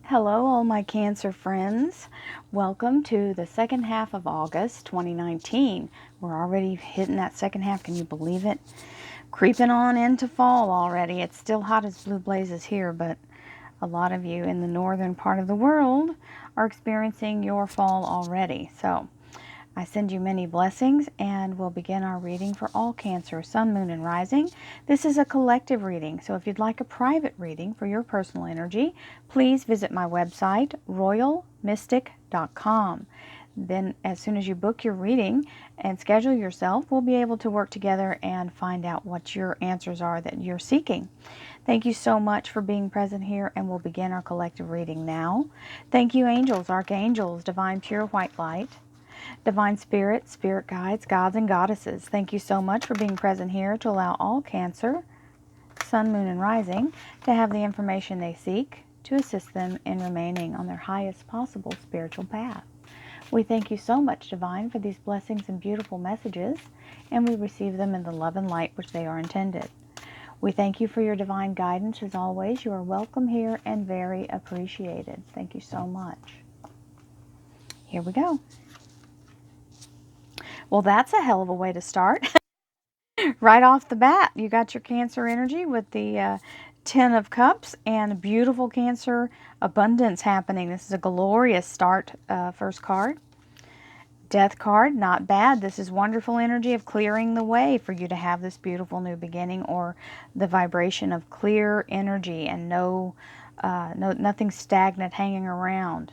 Hello, all my Cancer friends. Welcome to the second half of August 2019. We're already hitting that second half. Can you believe it? Creeping on into fall already. It's still hot as blue blazes here, but a lot of you in the northern part of the world are experiencing your fall already. So I send you many blessings, and we'll begin our reading for all Cancer, Sun, Moon, and Rising. This is a collective reading, so if you'd like a private reading for your personal energy, please visit my website, royalmystic.com. Then as soon as you book your reading and schedule yourself, we'll be able to work together and find out what your answers are that you're seeking. Thank you so much for being present here, and we'll begin our collective reading now. Thank you, angels, archangels, divine pure white light, divine spirit, spirit guides, gods and goddesses. Thank you so much for being present here to allow all Cancer, Sun, Moon, and Rising to have the information they seek to assist them in remaining on their highest possible spiritual path. We thank you so much, Divine, for these blessings and beautiful messages, and we receive them in the love and light which they are intended. We thank you for your divine guidance. As always, you are welcome here and very appreciated. Thank you so much. Here we go. Well, that's a hell of a way to start. Right off the bat, you got your Cancer energy with the Ten of Cups and beautiful Cancer abundance happening. This is a glorious start, first card. Death card, not bad. This is wonderful energy of clearing the way for you to have this beautiful new beginning, or the vibration of clear energy and nothing stagnant hanging around.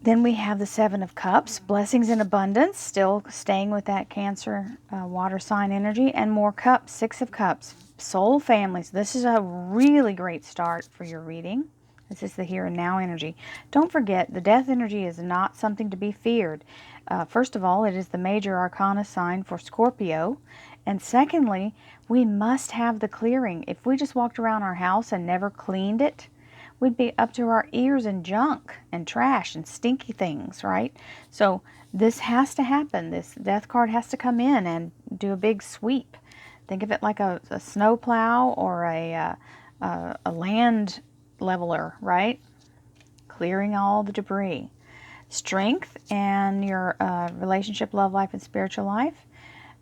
Then we have the Seven of Cups, blessings in abundance, still staying with that Cancer water sign energy, and more cups, Six of Cups, soul families. This is a really great start for your reading. This is the here and now energy. Don't forget, the death energy is not something to be feared. First of all, it is the major arcana sign for Scorpio. And secondly, we must have the clearing. If we just walked around our house and never cleaned it, we'd be up to our ears in junk and trash and stinky things, right? So this has to happen. This death card has to come in and do a big sweep. Think of it like a snow plow or a land leveler, right? Clearing all the debris. Strength and your relationship, love life, and spiritual life.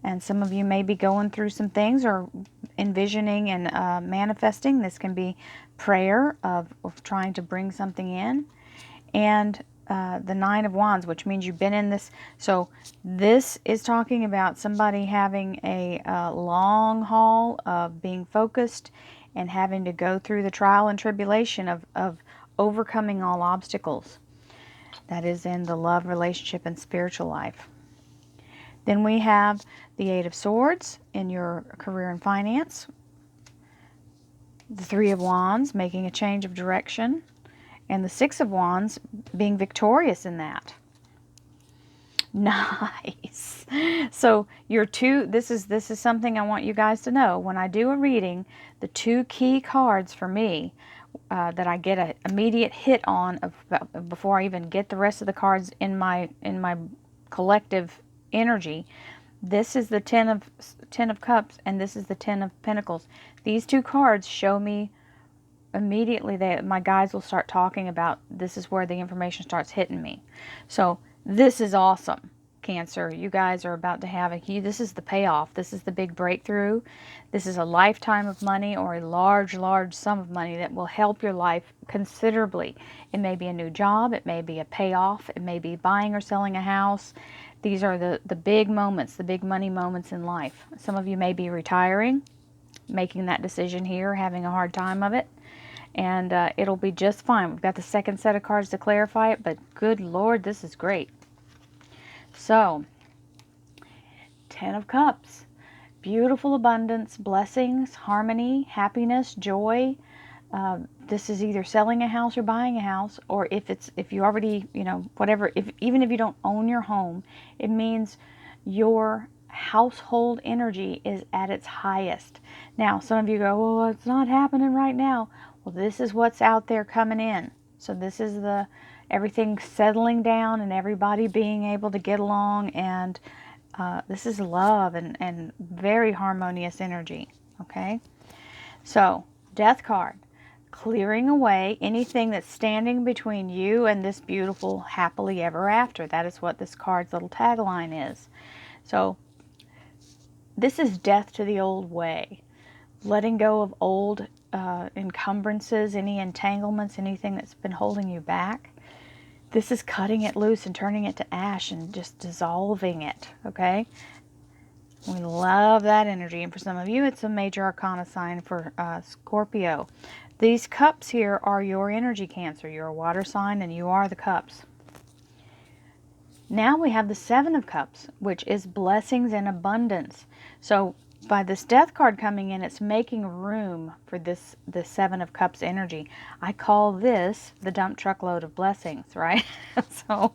And some of you may be going through some things or envisioning and manifesting. This can be prayer of trying to bring something in. And the Nine of Wands, which means you've been in this. So this is talking about somebody having a long haul of being focused and having to go through the trial and tribulation of overcoming all obstacles. That is in the love, relationship, and spiritual life. Then we have the Eight of Swords in your career and finance. The Three of Wands, making a change of direction. And the Six of Wands, being victorious in that. Nice. So your this is something I want you guys to know. When I do a reading, the two key cards for me that I get an immediate hit on before I even get the rest of the cards in my collective energy. This is the Ten of Cups, and this is the Ten of Pentacles. These two cards show me immediately that my guides will start talking about this is where the information starts hitting me. So this is awesome, Cancer. You guys are about to have this is the payoff. This is the big breakthrough. This is a lifetime of money, or a large, large sum of money that will help your life considerably. It may be a new job. It may be a payoff. It may be buying or selling a house. These are the big moments, the big money moments in life. Some of you may be retiring, making that decision here, having a hard time of it. And it'll be just fine. We've got the second set of cards to clarify it, but good Lord, this is great. So, Ten of Cups. Beautiful abundance, blessings, harmony, happiness, joy. This is either selling a house or buying a house, or if you already, whatever, even if you don't own your home, it means your household energy is at its highest. Now, some of you go, well, it's not happening right now. Well, this is what's out there coming in. So this is everything settling down and everybody being able to get along, and this is love and very harmonious energy, okay? So, Death card. clearing away anything that's standing between you and this beautiful happily ever after. That is what this card's little tagline is. So this is death to the old way. Letting go of old encumbrances, any entanglements, anything that's been holding you back. This is cutting it loose and turning it to ash and just dissolving it, okay? We love that energy. And for some of you, it's a major arcana sign for Scorpio. These cups here are your energy, Cancer. You're a water sign and you are the cups. Now we have the Seven of Cups, which is blessings and abundance. So by this Death card coming in, it's making room for the Seven of Cups energy. I call this the dump truck load of blessings, right? So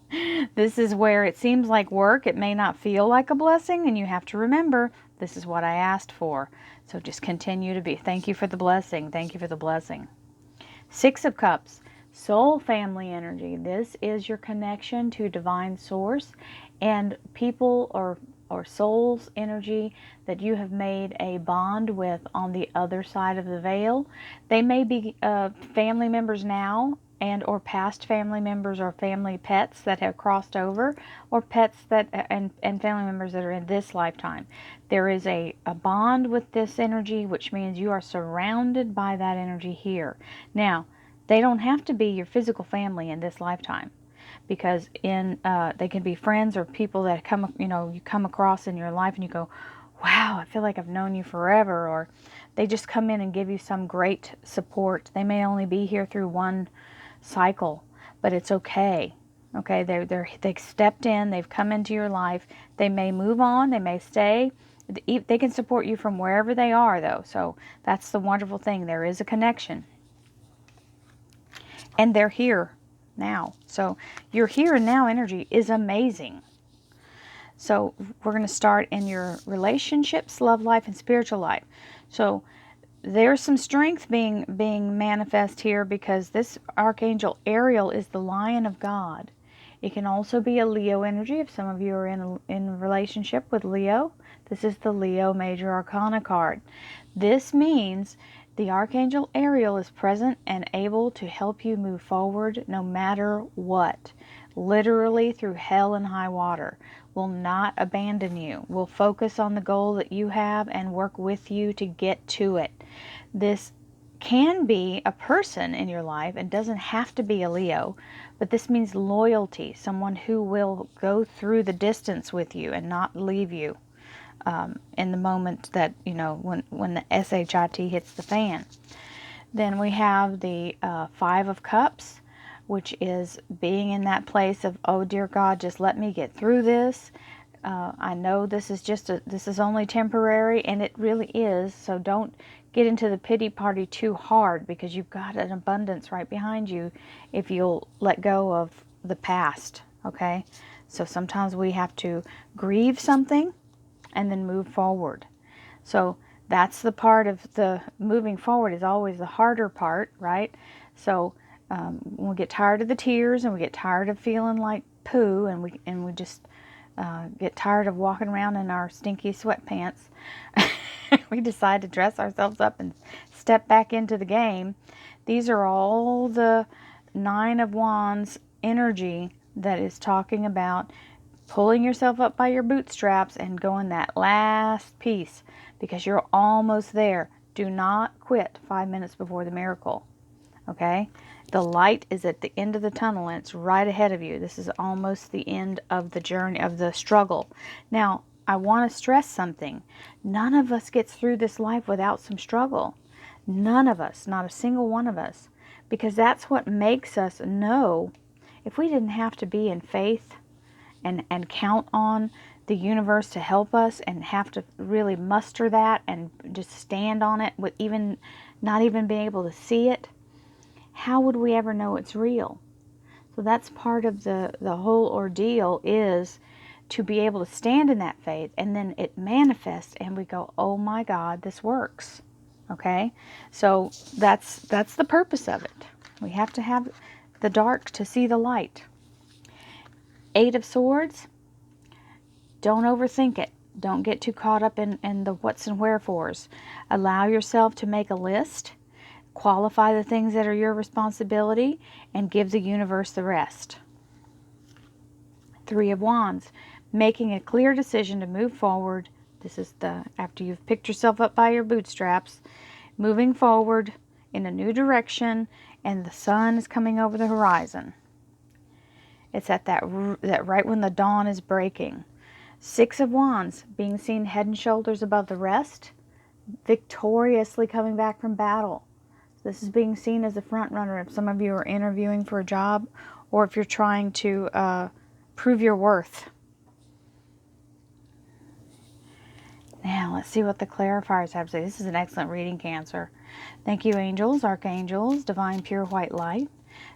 this is where it seems like work. It may not feel like a blessing, and you have to remember, this is what I asked for. So just continue to be. Thank you for the blessing. Thank you for the blessing. Six of Cups, soul family energy. This is your connection to divine source and people or soul's energy that you have made a bond with on the other side of the veil. They may be family members now and or past family members or family pets that have crossed over, or pets that and family members that are in this lifetime. There is a bond with this energy, which means you are surrounded by that energy here. Now, they don't have to be your physical family in this lifetime, because they can be friends or people that you come across in your life and you go, wow, I feel like I've known you forever, or they just come in and give you some great support. They may only be here through one cycle, but it's okay. Okay, they've stepped in, they've come into your life. They may move on, they may stay. They can support you from wherever they are, though. So that's the wonderful thing. There is a connection, and they're here now. So your here and now energy is amazing. So we're going to start in your relationships, love life, and spiritual life. So there's some strength being manifest here, because this Archangel Ariel is the Lion of God. It can also be a Leo energy if some of you are in a relationship with Leo. This is the Leo Major Arcana card. This means the Archangel Ariel is present and able to help you move forward no matter what. Literally through hell and high water. Will not abandon you. Will focus on the goal that you have and work with you to get to it. This can be a person in your life and doesn't have to be a Leo, but this means loyalty. Someone who will go through the distance with you and not leave you in the moment that, when the SHIT hits the fan. Then we have the Five of Cups, which is being in that place of, oh dear God, just let me get through this. I know this is only temporary, and it really is. So don't get into the pity party too hard, because you've got an abundance right behind you if you'll let go of the past. Okay, so sometimes we have to grieve something and then move forward. So that's the part of the moving forward is always the harder part, right? So when we get tired of the tears and we get tired of feeling like poo, and we just get tired of walking around in our stinky sweatpants, we decide to dress ourselves up and step back into the game. These are all the Nine of Wands energy that is talking about pulling yourself up by your bootstraps and going that last piece, because you're almost there. Do not quit 5 minutes before the miracle. Okay? The light is at the end of the tunnel, and it's right ahead of you. This is almost the end of the journey, of the struggle. Now, I want to stress something. None of us gets through this life without some struggle. None of us, not a single one of us. Because that's what makes us know, if we didn't have to be in faith and count on the universe to help us, and have to really muster that and just stand on it with not even being able to see it, how would we ever know it's real? So that's part of the whole ordeal, is to be able to stand in that faith, and then it manifests and we go, oh my God, this works. Okay? So that's the purpose of it. We have to have the dark to see the light. Eight of Swords, don't overthink it. Don't get too caught up in the what's and wherefores. Allow yourself to make a list. Qualify the things that are your responsibility and give the universe the rest. 3 of Wands, making a clear decision to move forward. This is after you've picked yourself up by your bootstraps, moving forward in a new direction, and the sun is coming over the horizon. It's at that right when the dawn is breaking. 6 of Wands, being seen head and shoulders above the rest, victoriously coming back from battle. This is being seen as a front runner if some of you are interviewing for a job, or if you're trying to prove your worth. Now, let's see what the clarifiers have to say. This is an excellent reading, Cancer. Thank you, angels, archangels, divine pure white light,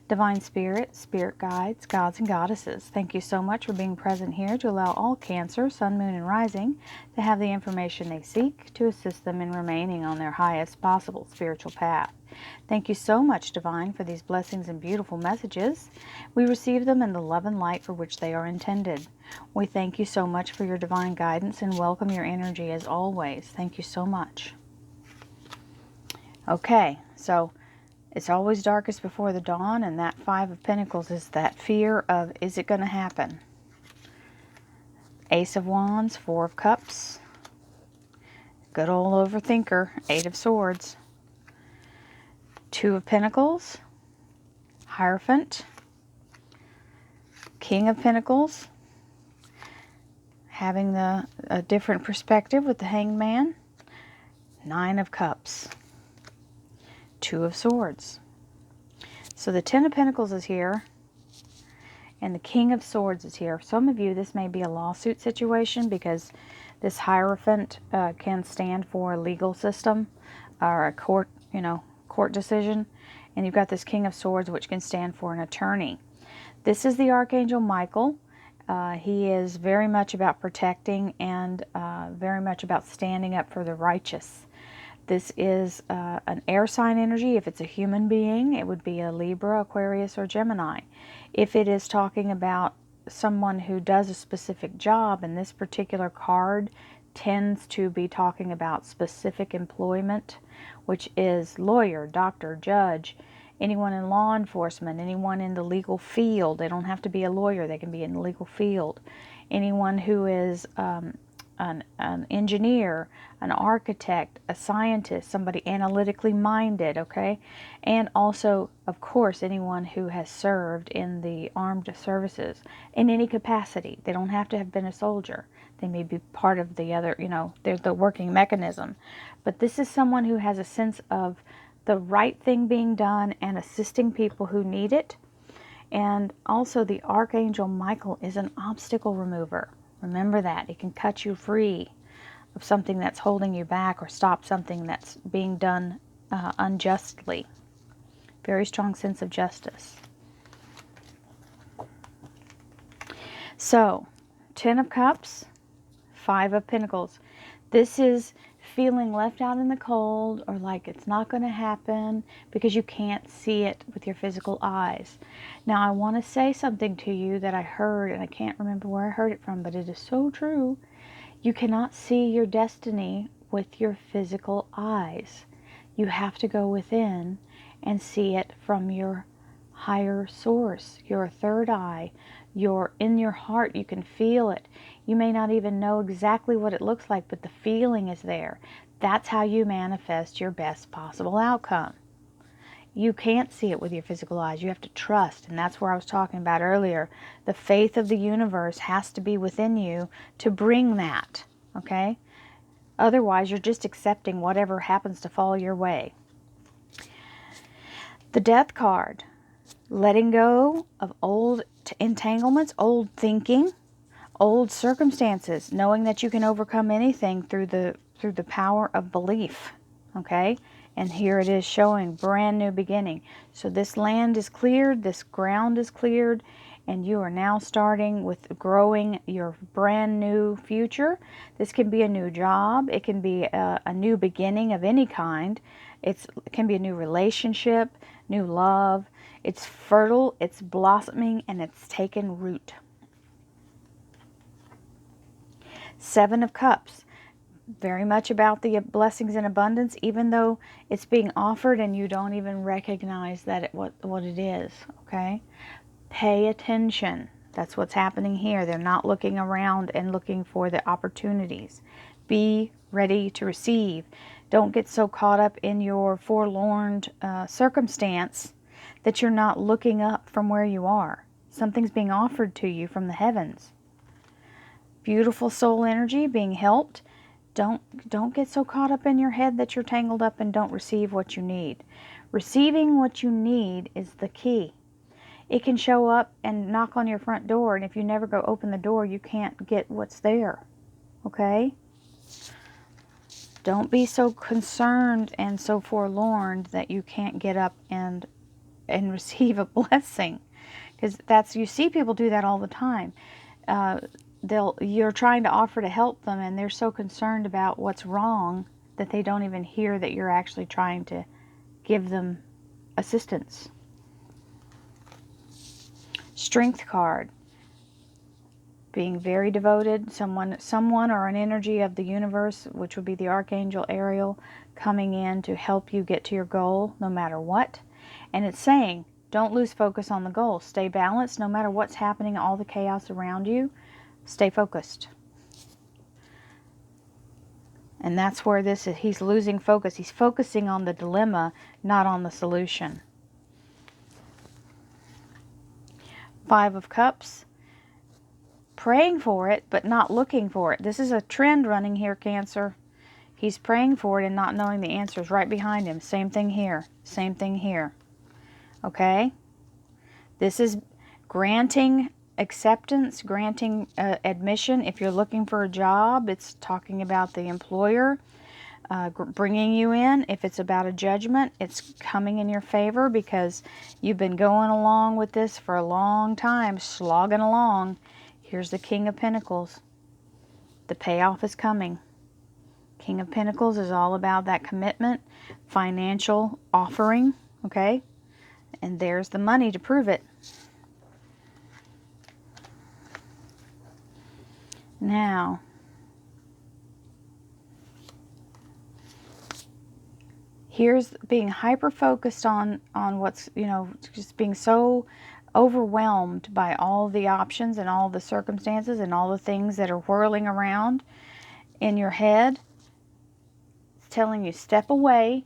divine spirit, spirit guides, gods and goddesses. Thank you so much for being present here to allow all Cancer, sun, moon, and rising to have the information they seek to assist them in remaining on their highest possible spiritual path. Thank you so much, Divine, for these blessings and beautiful messages. We receive them in the love and light for which they are intended. We thank you so much for your divine guidance and welcome your energy as always. Thank you so much. Okay, so it's always darkest before the dawn, and that 5 of Pentacles is that fear of, is it going to happen? Ace of Wands, 4 of Cups, good old overthinker, 8 of Swords, 2 of Pentacles, Hierophant, King of Pentacles, having a different perspective with the Hanged Man, 9 of Cups, 2 of Swords. So the 10 of Pentacles is here, and the King of Swords is here. For some of you, this may be a lawsuit situation, because this Hierophant can stand for a legal system or a court, court decision. And you've got this King of Swords, which can stand for an attorney. This is the Archangel Michael. He is very much about protecting and very much about standing up for the righteous. This is an air sign energy. If it's a human being, it would be a Libra, Aquarius, or Gemini. If it is talking about someone who does a specific job, and this particular card tends to be talking about specific employment, which is lawyer, doctor, judge, anyone in law enforcement, anyone in the legal field. They don't have to be a lawyer, they can be in the legal field. Anyone who is an engineer, an architect, a scientist, somebody analytically minded, okay? And also, of course, anyone who has served in the armed services in any capacity. They don't have to have been a soldier. They may be part of the other, they're the working mechanism. But this is someone who has a sense of the right thing being done and assisting people who need it. And also the Archangel Michael is an obstacle remover. Remember that. It can cut you free of something that's holding you back or stop something that's being done unjustly. Very strong sense of justice. So, 10 of Cups, 5 of Pentacles. This is feeling left out in the cold, or like it's not going to happen because you can't see it with your physical eyes. Now, I want to say something to you that I heard, and I can't remember where I heard it from, but it is so true. You cannot see your destiny with your physical eyes. You have to go within and see it from your higher source, your third eye. You're in your heart, you can feel it. You may not even know exactly what it looks like, but the feeling is there. That's how you manifest your best possible outcome. You can't see it with your physical eyes. You have to trust, and that's where I was talking about earlier. The faith of the universe has to be within you to bring that, okay? Otherwise, you're just accepting whatever happens to fall your way. The Death card, letting go of old entanglements, old thinking, old circumstances, knowing that you can overcome anything through the power of belief, okay? And here it is showing brand new beginning. So this land is cleared, this ground is cleared, and you are now starting with growing your brand new future. This can be a new job. It can be a new beginning of any kind. It can be a new relationship, new love. It's fertile, it's blossoming, and it's taken root. 7 of Cups. very much about the blessings and abundance, even though it's being offered and you don't even recognize that what it is, okay? Pay attention. That's what's happening here. They're not looking around and looking for the opportunities. Be ready to receive. Don't get so caught up in your forlorn circumstance that you're not looking up from where you are. Something's being offered to you from the heavens. Beautiful soul energy being helped. Don't get so caught up in your head that you're tangled up and don't receive what you need. Receiving what you need is the key. It can show up and knock on your front door, and if you never go open the door, you can't get what's there. Okay? Don't be so concerned and so forlorn that you can't get up and receive a blessing. Because you see people do that all the time. You're trying to offer to help them, and they're so concerned about what's wrong that they don't even hear that you're actually trying to give them assistance. Strength card. Being very devoted, someone or an energy of the universe, which would be the Archangel Ariel, coming in to help you get to your goal no matter what. And it's saying, don't lose focus on the goal. Stay balanced no matter what's happening, all the chaos around you. Stay focused. And that's where this is. He's losing focus. He's focusing on the dilemma, not on the solution. 5 of Cups. Praying for it, but not looking for it. This is a trend running here, Cancer. He's praying for it and not knowing the answers right behind him. Same thing here. Same thing here. Okay? This is granting acceptance, granting admission. If you're looking for a job, it's talking about the employer bringing you in. If it's about a judgment, it's coming in your favor because you've been going along with this for a long time, slogging along. Here's the King of Pentacles. The payoff is coming. King of Pentacles is all about that commitment, financial offering, okay? And there's the money to prove it. Now, here's being hyper-focused on what's, just being so overwhelmed by all the options and all the circumstances and all the things that are whirling around in your head. It's telling you, step away.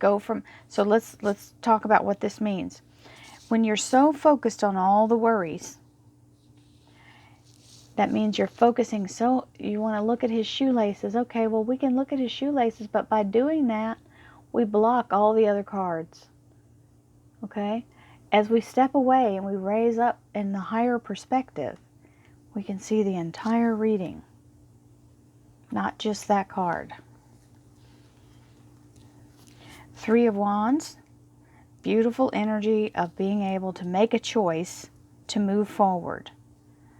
So let's talk about what this means. When you're so focused on all the worries, that means you're focusing you want to look at his shoelaces. Okay, well, we can look at his shoelaces, but by doing that, we block all the other cards. Okay? As we step away and we raise up in the higher perspective, we can see the entire reading, not just that card. 3 of Wands, beautiful energy of being able to make a choice to move forward.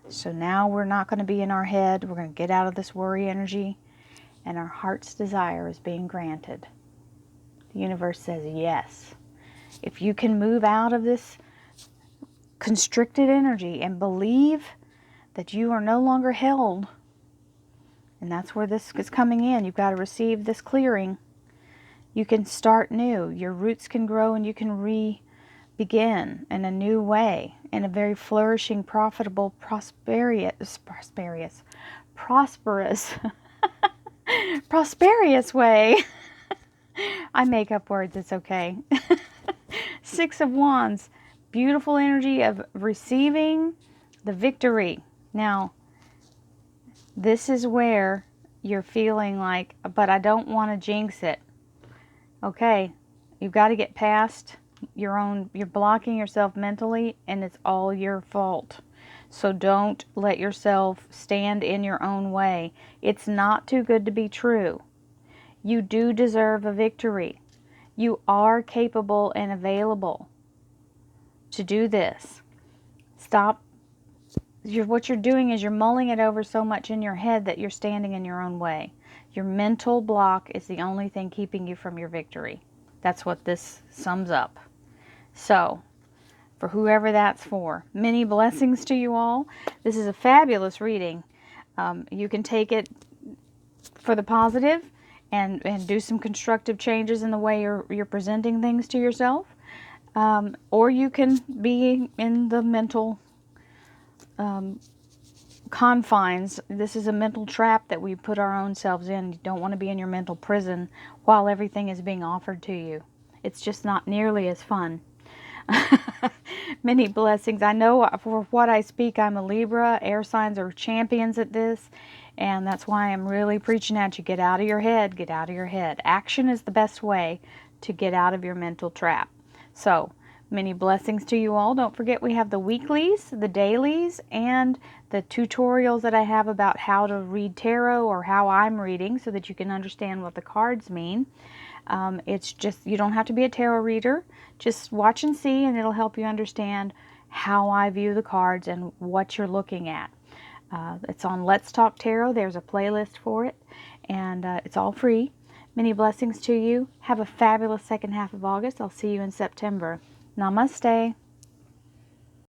So now we're not going to be in our head. We're going to get out of this worry energy, and our heart's desire is being granted. The universe says yes. If you can move out of this constricted energy and believe that you are no longer held, and that's where this is coming in. You've got to receive this clearing. You can start new. Your roots can grow and you can begin in a new way, in a very flourishing, profitable, prosperous way. I make up words, it's okay. 6 of Wands, beautiful energy of receiving the victory. Now, this is where you're feeling like, but I don't want to jinx it. Okay, you've got to get past you're blocking yourself mentally, and it's all your fault. So don't let yourself stand in your own way. It's not too good to be true. You do deserve a victory. You are capable and available to do this. Stop. What you're doing is you're mulling it over so much in your head that you're standing in your own way. Your mental block is the only thing keeping you from your victory. That's what this sums up. So, for whoever that's for, many blessings to you all. This is a fabulous reading. You can take it for the positive and do some constructive changes in the way you're presenting things to yourself. Or you can be in the mental confines. This is a mental trap that we put our own selves in. You don't want to be in your mental prison while everything is being offered to you. It's just not nearly as fun. Many blessings. I know for what I speak, I'm a Libra. Air signs are champions at this, and that's why I'm really preaching at you. Get out of your head. Get out of your head. Action is the best way to get out of your mental trap. So, many blessings to you all. Don't forget we have the weeklies, the dailies, and the tutorials that I have about how to read tarot, or how I'm reading, so that you can understand what the cards mean. It's just, you don't have to be a tarot reader. Just watch and see, and it'll help you understand how I view the cards and what you're looking at. It's on Let's Talk Tarot. There's a playlist for it, and it's all free. Many blessings to you. Have a fabulous second half of August. I'll see you in September. Namaste.